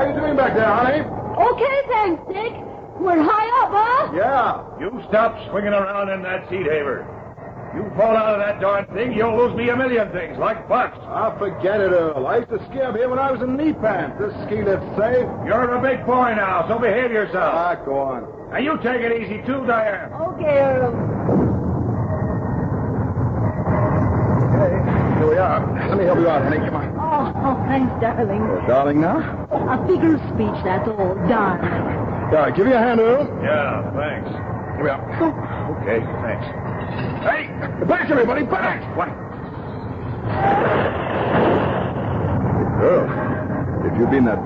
How you doing back there, honey? Okay, thanks, Dick. We're high up, huh? Yeah. You stop swinging around in that seat, Haver. You fall out of that darn thing, you'll lose me a million things, like Bucks. Ah, forget it, Earl. I used to ski up here when I was in knee pants. This ski lift's safe. You're a big boy now, so behave yourself. Ah, go on. And you take it easy, too, Diane. Okay, Earl. Okay, here we are. Let me help you out, honey. Come on. Oh, thanks, darling. Darling, now? A figure of speech, that's all, darling. Yeah, give me a hand, Earl. Yeah, thanks. Here we are. Okay, thanks. Hey, back, everybody, back! What? Earl, if you'd been that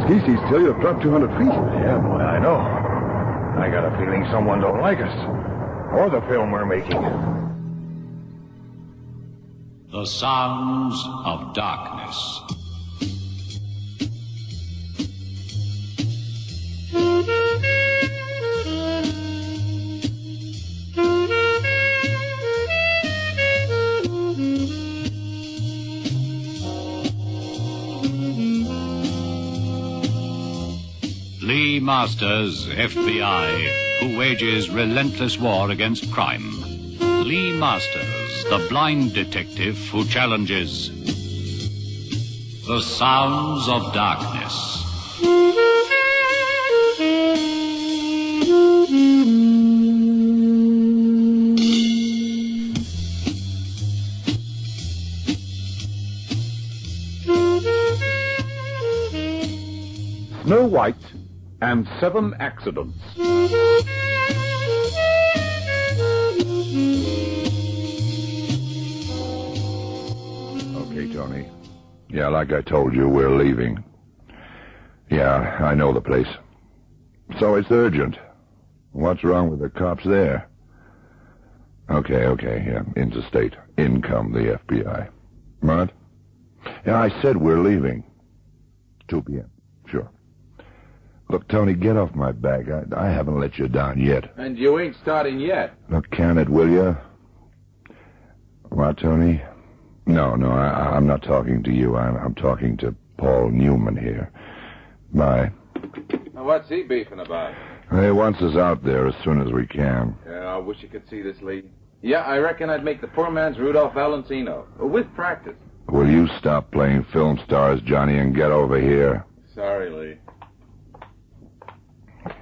ski seat still, you'd have dropped 200 feet. Yeah, boy, I know. I got a feeling someone don't like us. Or the film we're making. The Sounds of Darkness. Lee Masters, FBI, who wages relentless war against crime. Lee Masters, the blind detective who challenges. The Sounds of Darkness. Snow White and 7 Accidents. Okay, Tony. Yeah, like I told you, we're leaving. Yeah, I know the place. So it's urgent. What's wrong with the cops there? Okay, yeah, interstate. Income, the FBI. What? Yeah, I said we're leaving. 2 p.m. Sure. Look, Tony, get off my back. I haven't let you down yet. And you ain't starting yet. Look, can it, will you? What, Tony? No, I'm not talking to you. I'm talking to Paul Newman here. Bye. Now, what's he beefing about? He wants us out there as soon as we can. Yeah, I wish you could see this, Lee. Yeah, I reckon I'd make the poor man's Rudolph Valentino. With practice. Will you stop playing film stars, Johnny, and get over here? Sorry, Lee.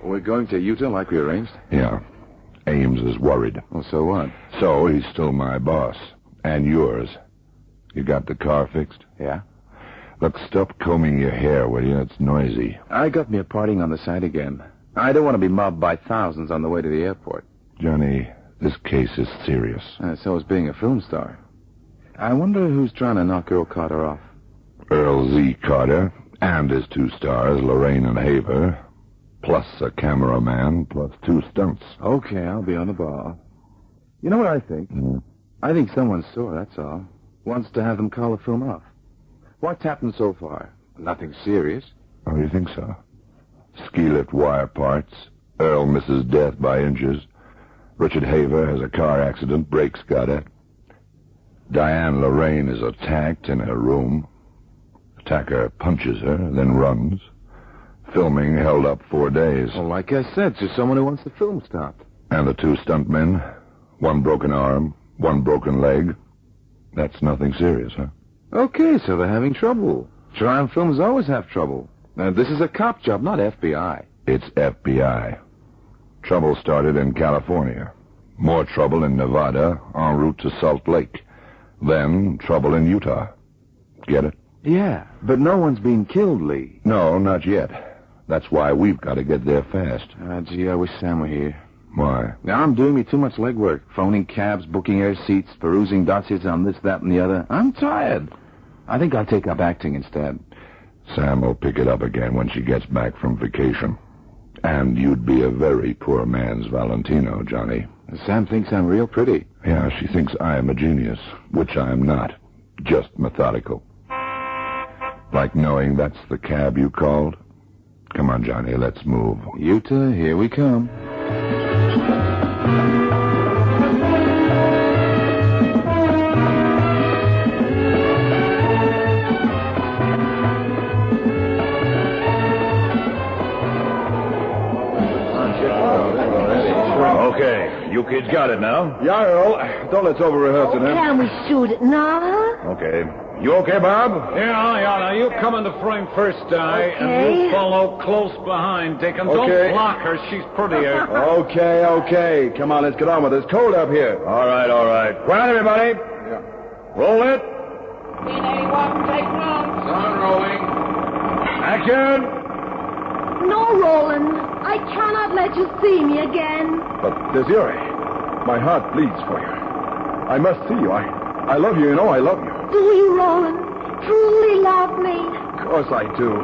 We're going to Utah like we arranged? Yeah. Ames is worried. Well, so what? So he's still my boss. And yours. You got the car fixed? Yeah. Look, stop combing your hair, will you? It's noisy. I got me a partying on the side again. I don't want to be mobbed by thousands on the way to the airport. Johnny, this case is serious. So is being a film star. I wonder who's trying to knock Earl Carter off. Earl Z. Carter and his 2 stars, Lorraine and Haver, plus a cameraman, plus 2 stunts. Okay, I'll be on the ball. You know what I think? I think someone's sore, that's all. Wants to have them call the film off. What's happened so far? Nothing serious. Oh, you think so? Ski lift wire parts. Earl misses death by inches. Richard Haver has a car accident. Brakes got it. Diane Lorraine is attacked in her room. Attacker punches her, then runs. Filming held up 4 days. Well, like I said, just someone who wants the film stopped. And the 2 stuntmen. 1 broken arm, 1 broken leg. That's nothing serious, huh? Okay, so they're having trouble. Triumph Films always have trouble. This is a cop job, not FBI. It's FBI. Trouble started in California. More trouble in Nevada, en route to Salt Lake. Then trouble in Utah. Get it? Yeah, but no one's been killed, Lee. No, not yet. That's why we've got to get there fast. Gee, I wish Sam were here. Why? Now, I'm doing me too much legwork. Phoning cabs, booking air seats, perusing dossiers on this, that, and the other. I'm tired. I think I'll take up acting instead. Sam will pick it up again when she gets back from vacation. And you'd be a very poor man's Valentino, Johnny. Sam thinks I'm real pretty. Yeah, she thinks I am a genius, which I am not. Just methodical. Like knowing that's the cab you called? Come on, Johnny, let's move. Utah, here we come. kids got it now. Yeah, Earl. Don't let's over-rehearse it, huh? Can we shoot it now? Okay. You okay, Bob? Yeah. Now you come into frame first, Di, and Okay. you follow close behind, Dick, and Okay. don't block her. She's prettier. Okay. Come on, let's get on with it. It's cold up here. All right. Quiet, everybody. Yeah. Roll it. Scene 81, take one. Sound rolling. Action. No, Roland. I cannot let you see me again. But, Desiree, my heart bleeds for you. I must see you. I love you, I love you. Do you, Roland? Truly love me? Of course I do.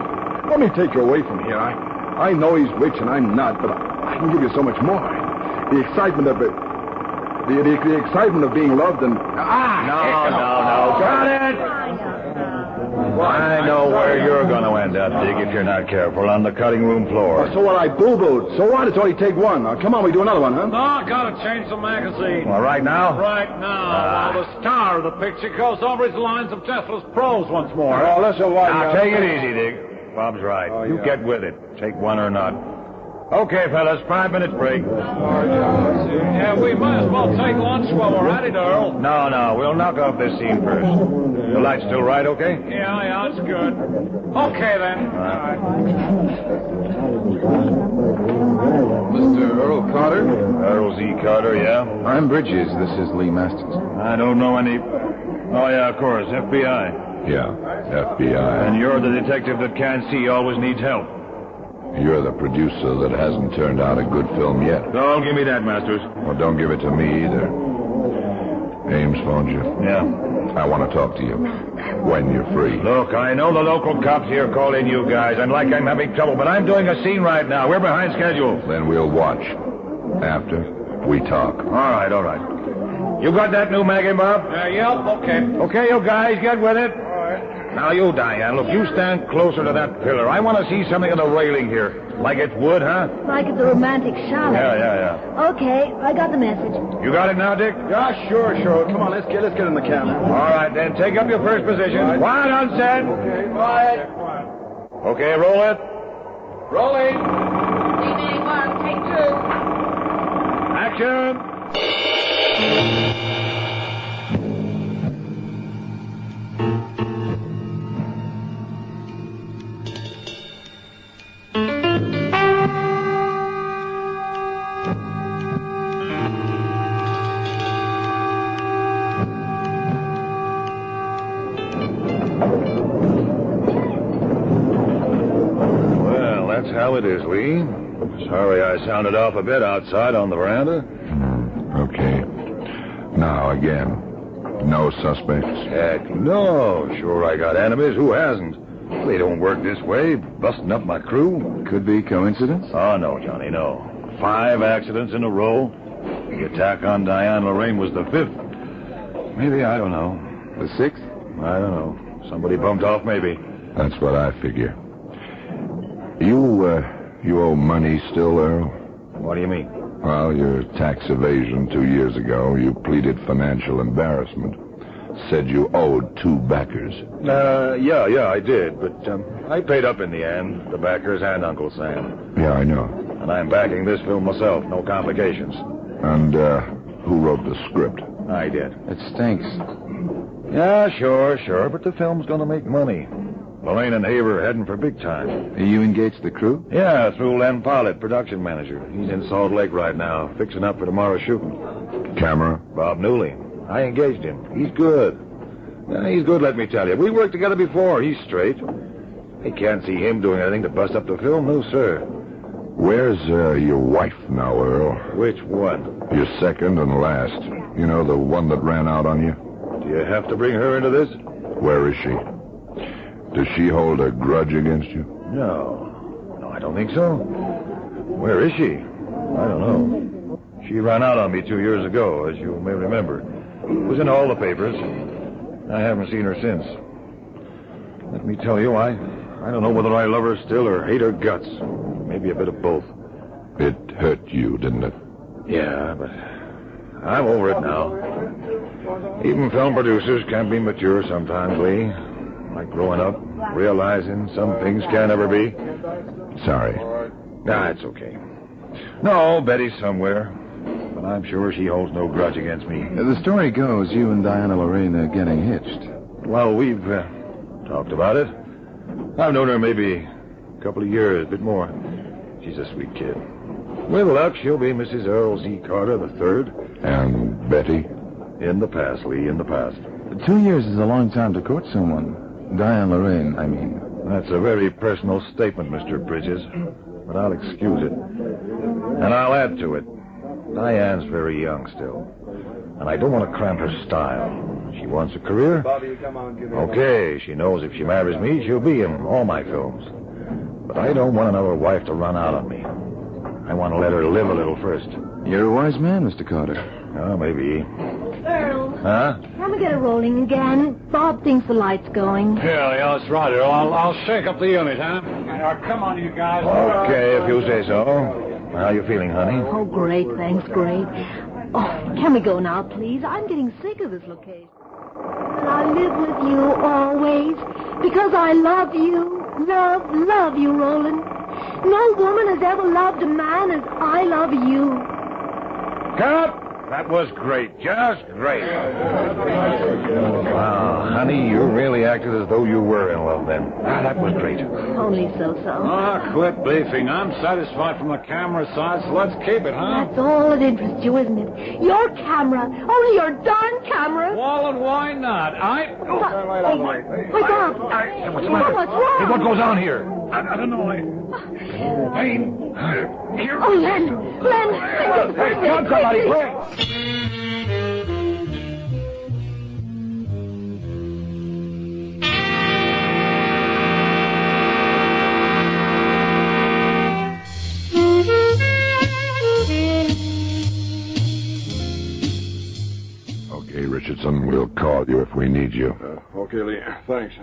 Let me take you away from here. I know he's rich and I'm not, but I can give you so much more. The excitement of it. The excitement of being loved and... No. Got it. I know where you're going to end up, Dick, if you're not careful, on the cutting room floor. So what? I boo-booed. So what? It's only take one. Now, come on, we do another one, huh? No, I gotta change the magazine. All right now? Right now, while the star of the picture goes over his lines of deathless prose once more. Oh, listen, what? Now, take it easy, Dick. Bob's right. You get with it. Take one or not. Okay, fellas, 5 minutes break. Yeah, we might as well take lunch while we're at it, Earl. No, we'll knock off this scene first. The light's still right, okay? Yeah, it's good. Okay, then. Mr. Earl Carter? Earl Z. Carter, yeah? I'm Bridges. This is Lee Masters. I don't know any... Oh, yeah, of course, FBI. Yeah, FBI. And you're the detective that can't see, always needs help. You're the producer that hasn't turned out a good film yet. Don't give me that, Masters. Well, don't give it to me either. Ames phoned you. Yeah. I want to talk to you. When you're free. Look, I know the local cops here call in you guys, and like I'm having trouble, but I'm doing a scene right now. We're behind schedule. Then we'll watch. After we talk. All right. You got that new mag, Bob? Yep, okay. Okay, you guys, get with it. Now, you, Diane, look, you stand closer to that pillar. I want to see something of the railing here. Like it's wood, huh? Like it's a romantic chalet. Yeah. Okay, I got the message. You got it now, Dick? Yeah, sure. Come on, let's get in the camera. All right, then, take up your first position. Quiet on set. Okay. Quiet. Okay, roll it. Rolling. Scene 81, take two. Action. Well, that's how it is, Lee. Sorry I sounded off a bit outside on the veranda. Okay. Now, again. No suspects. Heck, no. Sure, I got enemies. Who hasn't? They don't work this way, busting up my crew. Could be coincidence. Oh, no, Johnny, no. 5 accidents in a row. The attack on Diane Lorraine was the 5th. Maybe, I don't know. The 6th? I don't know. Somebody bumped off, maybe. That's what I figure. You owe money still, Earl? What do you mean? Well, your tax evasion 2 years ago, you pleaded financial embarrassment. Said you owed 2 backers. Yeah, I did. But I paid up in the end. The backers and Uncle Sam. Yeah, I know. And I'm backing this film myself. No complications. And, who wrote the script? I did. It stinks. Yeah, sure. But the film's going to make money. Lorraine and Haver are heading for big time. You engaged the crew? Yeah, through Len Pollitt, production manager. He's in Salt Lake right now, fixing up for tomorrow's shooting. Camera? Bob Newley. I engaged him. He's good. Yeah, he's good, let me tell you. We worked together before. He's straight. I can't see him doing anything to bust up the film. No, sir. Where's your wife now, Earl? Which one? Your second and last. You know, the one that ran out on you? Do you have to bring her into this? Where is she? Does she hold a grudge against you? No, I don't think so. Where is she? I don't know. She ran out on me 2 years ago, as you may remember. It was in all the papers. I haven't seen her since. Let me tell you, I don't know whether I love her still or hate her guts. Maybe a bit of both. It hurt you, didn't it? Yeah, but I'm over it now. Even film producers can be mature sometimes, Lee. Like growing up, realizing some things can't ever be. Sorry. Nah, it's okay. No, Betty's somewhere. But but I'm sure she holds no grudge against me. The story goes you and Diana Lorraine are getting hitched. Well, we've talked about it. I've known her maybe a couple of years, a bit more. She's a sweet kid. With luck, she'll be Mrs. Earl Z. Carter III. And Betty? In the past, Lee, in the past. 2 years is a long time to court someone. Diane Lorraine, I mean. That's a very personal statement, Mr. Bridges, but I'll excuse it. And I'll add to it. Diane's very young still, and I don't want to cramp her style. She wants a career. Okay, she knows if she marries me, she'll be in all my films. But I don't want another wife to run out on me. I want to let her live a little first. You're a wise man, Mr. Carter. Oh, maybe. Earl. Huh? Can we get it rolling again? Bob thinks the light's going. Yeah, that's right, Earl. I'll shake up the unit, huh? Now, come on, you guys. Okay, if you say so. How you feeling, honey? Oh, great, thanks, great. Oh, can we go now, please? I'm getting sick of this location. And I live with you always because I love you. Love you, Roland. No woman has ever loved a man as I love you. Cut! That was great. Just great. Wow, honey, you really acted as though you were in love then. That was great. Only so-so. Ah, quit beefing. I'm satisfied from the camera side, so let's keep it, huh? That's all that interests you, isn't it? Your camera. Only your darn camera. Well, and why not? My God. What's the matter? What's wrong? Hey, what goes on here? I don't know. Hey, here. Oh, Len. Hey, come, somebody, quick. Okay, Richardson, we'll call you if we need you. Okay, Lee. Thanks.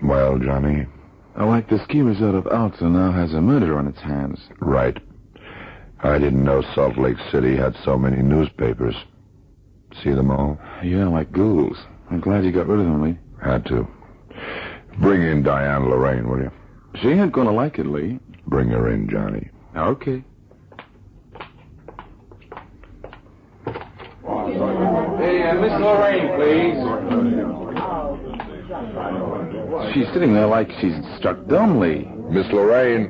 Well, Johnny? Like the ski resort of Alta now has a murder on its hands. Right. I didn't know Salt Lake City had so many newspapers. See them all? Yeah, like ghouls. I'm glad you got rid of them, Lee. Had to. Bring in Diane Lorraine, will you? She ain't gonna like it, Lee. Bring her in, Johnny. Okay. Hey, Miss Lorraine, please. She's sitting there like she's struck dumb, Lee. Miss Lorraine.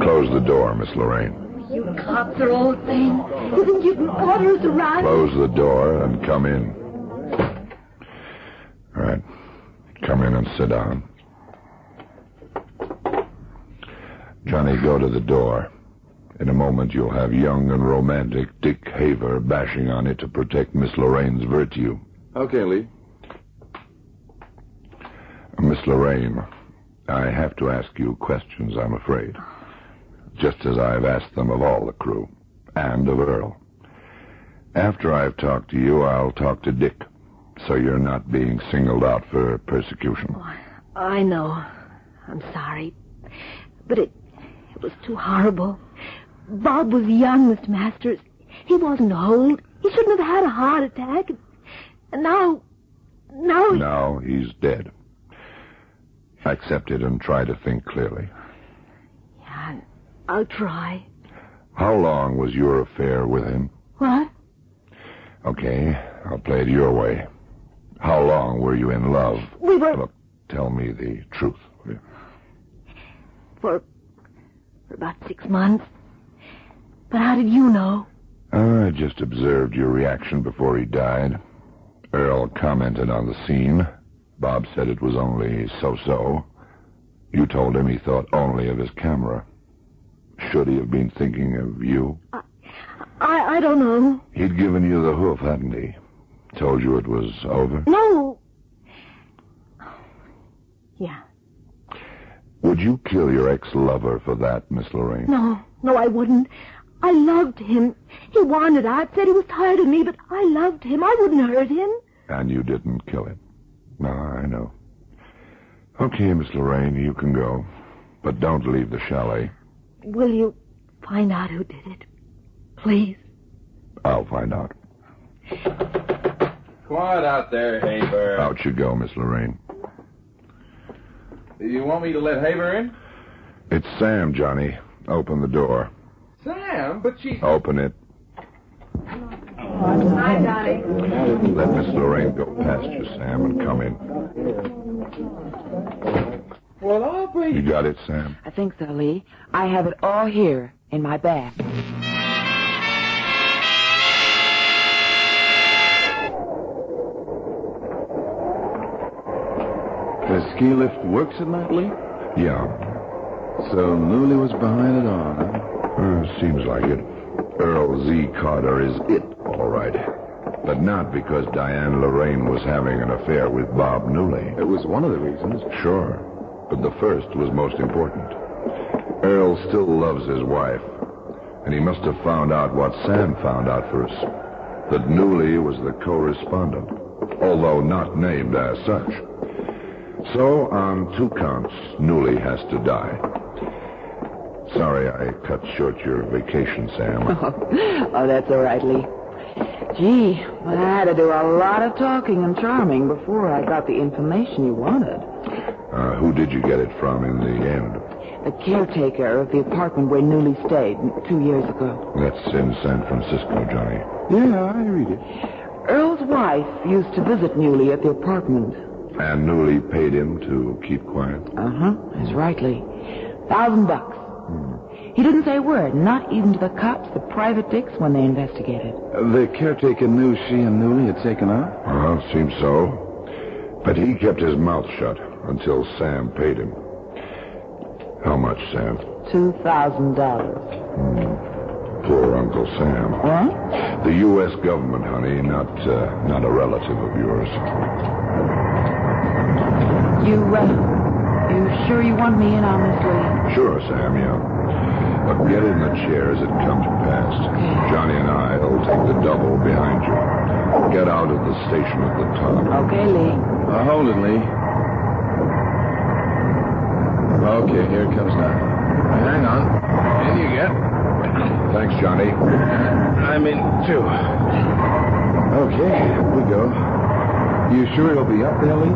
Close the door, Miss Lorraine. You cops are all things. You think you can order us around? Close the door and come in. All right. Come in and sit down. Johnny, go to the door. In a moment, you'll have young and romantic Dick Haver bashing on it to protect Miss Lorraine's virtue. Okay, Lee. Miss Lorraine, I have to ask you questions, I'm afraid. Just as I've asked them of all the crew, and of Earl. After I've talked to you, I'll talk to Dick, so you're not being singled out for persecution. Oh, I know. I'm sorry. But it was too horrible. Bob was young, Mr. Masters. He wasn't old. He shouldn't have had a heart attack. And now... Now he's dead. Accept it and try to think clearly. Yeah, I'll try. How long was your affair with him? What? Okay, I'll play it your way. How long were you in love? We were... Look, tell me the truth, will you? For about 6 months. But how did you know? I just observed your reaction before he died. Earl commented on the scene. Bob said it was only so-so. You told him he thought only of his camera. Should he have been thinking of you? I don't know. He'd given you the hoof, hadn't he? Told you it was over? No. Yeah. Would you kill your ex-lover for that, Miss Lorraine? No, I wouldn't. I loved him. He wanted out, said he was tired of me, but I loved him. I wouldn't hurt him. And you didn't kill him? No, I know. Okay, Miss Lorraine, you can go. But don't leave the chalet. Will you find out who did it? Please. I'll find out. Quiet out there, Haver. Out you go, Miss Lorraine. You want me to let Haver in? It's Sam, Johnny. Open the door. Sam, but she's... Open it. Hi, Johnny. Let Miss Lorraine go past you, Sam, and come in. Well, Aubrey... You got it, Sam? I think so, Lee. I have it all here in my bag. The ski lift works at night, Lee? Yeah. So Newley was behind it all, huh? Seems like it. Earl Z. Carter is it, all right. But not because Diane Lorraine was having an affair with Bob Newley. It was one of the reasons. Sure. But the first was most important. Earl still loves his wife. And he must have found out what Sam found out first. That Newley was the correspondent, although not named as such. So, on 2 counts, Newley has to die. Sorry I cut short your vacation, Sam. Oh, that's all right, Lee. Gee, I had to do a lot of talking and charming before I got the information you wanted. Who did you get it from in the end? The caretaker of the apartment where Newley stayed 2 years ago. That's in San Francisco, Johnny. Yeah, I read it. Earl's wife used to visit Newley at the apartment. And Newley paid him to keep quiet? Uh-huh, that's right, Lee. $1,000. He didn't say a word, not even to the cops, the private dicks, when they investigated. The caretaker knew she and Newley had taken off? Seems so. But he kept his mouth shut until Sam paid him. How much, Sam? $2,000. Poor Uncle Sam. What? The U.S. government, honey, not a relative of yours. You sure you want me in on this, Lee? Sure, Sam, yeah. But get in the chair as it comes past. Johnny and I'll take the double behind you. Get out of the station at the top. Okay, Lee. Hold it, Lee. Okay, here it comes now. Hang on. In you get. Thanks, Johnny. I'm in, too. Okay, here we go. You sure it'll be up there, Lee?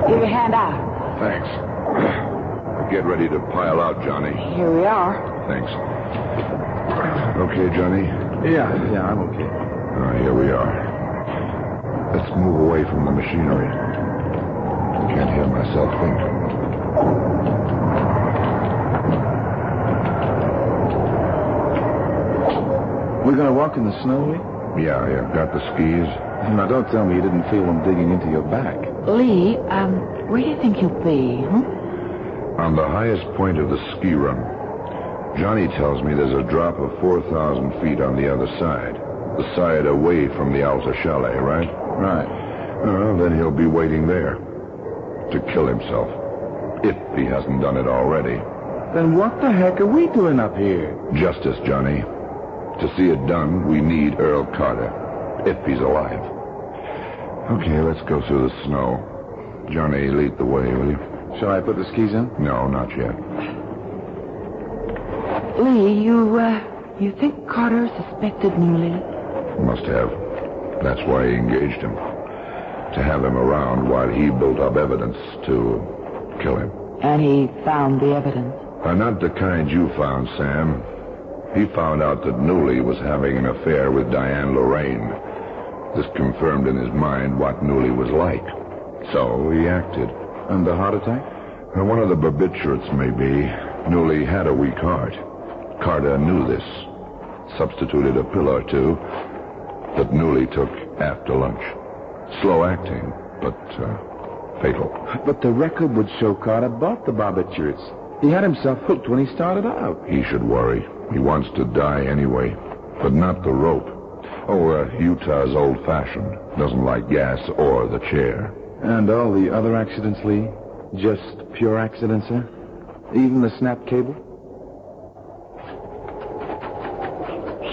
Give your hand out. Thanks. Get ready to pile out, Johnny. Here we are. Thanks. Okay, Johnny? Yeah, I'm okay. Here we are. Let's move away from the machinery. Can't hear myself think. We're gonna walk in the snow, Lee? Yeah, got the skis. Now, don't tell me you didn't feel them digging into your back. Lee, where do you think you'll be, On the highest point of the ski run. Johnny tells me there's a drop of 4,000 feet on the other side. The side away from the Alta Chalet, right? Right. Then he'll be waiting there. To kill himself. If he hasn't done it already. Then what the heck are we doing up here? Justice, Johnny. To see it done, we need Earl Carter. If he's alive. Okay, let's go through the snow. Johnny, lead the way, will you? Shall I put the skis in? No, not yet. Lee, you think Carter suspected Newley? Must have. That's why he engaged him. To have him around while he built up evidence to kill him. And he found the evidence? Not the kind you found, Sam. He found out that Newley was having an affair with Diane Lorraine. This confirmed in his mind what Newley was like. So he acted. And the heart attack? One of the barbiturates, maybe. Newley had a weak heart. Carter knew this. Substituted a pill or two that Newley took after lunch. Slow acting, but fatal. But the record would show Carter bought the barbiturates. He had himself hooked when he started out. He should worry. He wants to die anyway, but not the rope. Utah's old-fashioned. Doesn't like gas or the chair. And all the other accidents, Lee? Just pure accidents, huh? Even the snapped cable?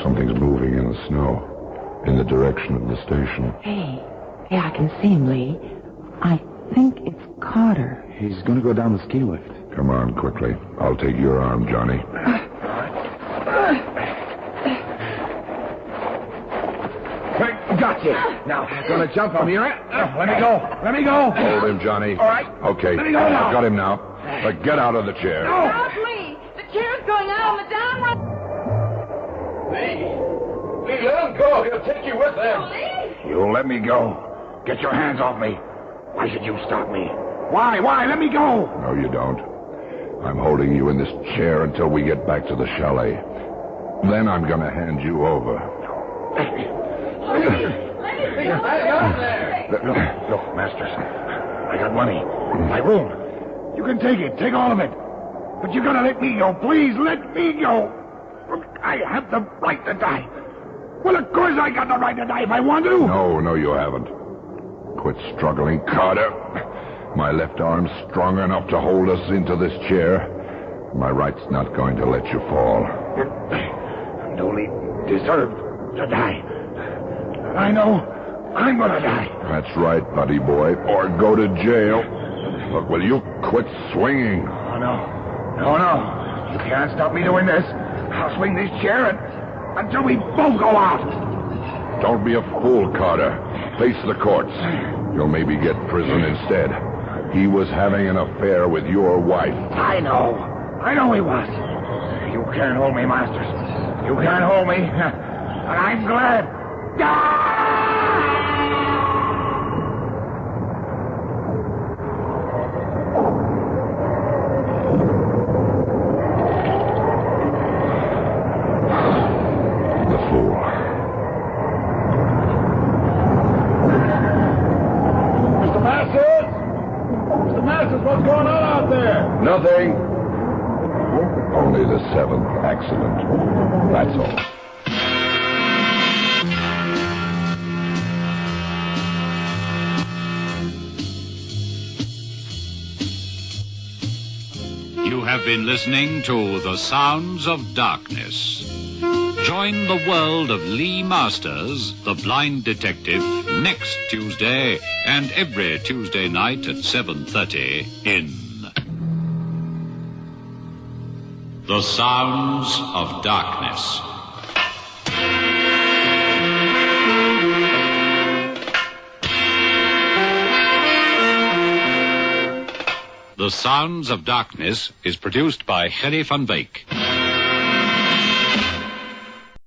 Something's moving in the snow. In the direction of the station. Hey, I can see him, Lee. I think it's Carter. He's going to go down the ski lift. Come on, quickly. I'll take your arm, Johnny. Now. Gonna jump on me, right? Let me go. Let me go. Hold him, Johnny. All right. Okay. Let me go now. I've got him now. But get out of the chair. Not Lee. The chair's going out on the downward. Lee, let him go. He'll take you with him. Lee? You let me go. Get your hands off me. Why should you stop me? Why? Let me go. No, you don't. I'm holding you in this chair until we get back to the chalet. Then I'm going to hand you over. Look, Masters. I got money. My room. You can take it. Take all of it. But you gotta let me go. Please, let me go. I have the right to die. Well, of course I got the right to die if I want to. No, you haven't. Quit struggling, Carter. My left arm's strong enough to hold us into this chair. My right's not going to let you fall. Dooley deserved to die. And I know I'm gonna die. That's right, buddy boy. Or go to jail. Look, will you quit swinging? Oh, no. You can't stop me doing this. I'll swing this chair until we both go out. Don't be a fool, Carter. Face the courts. You'll maybe get prison instead. He was having an affair with your wife. I know he was. You can't hold me, Masters. You can't hold me. And I'm glad. The fool. Mr. Masters! Mr. Masters, what's going on out there? Nothing. Only the 7th accident. That's all. You have been listening to The Sounds of Darkness. Join the world of Lee Masters, the blind detective, next Tuesday and every Tuesday night at 7:30 in The Sounds of Darkness. The Sounds of Darkness is produced by Gerry van Wyk.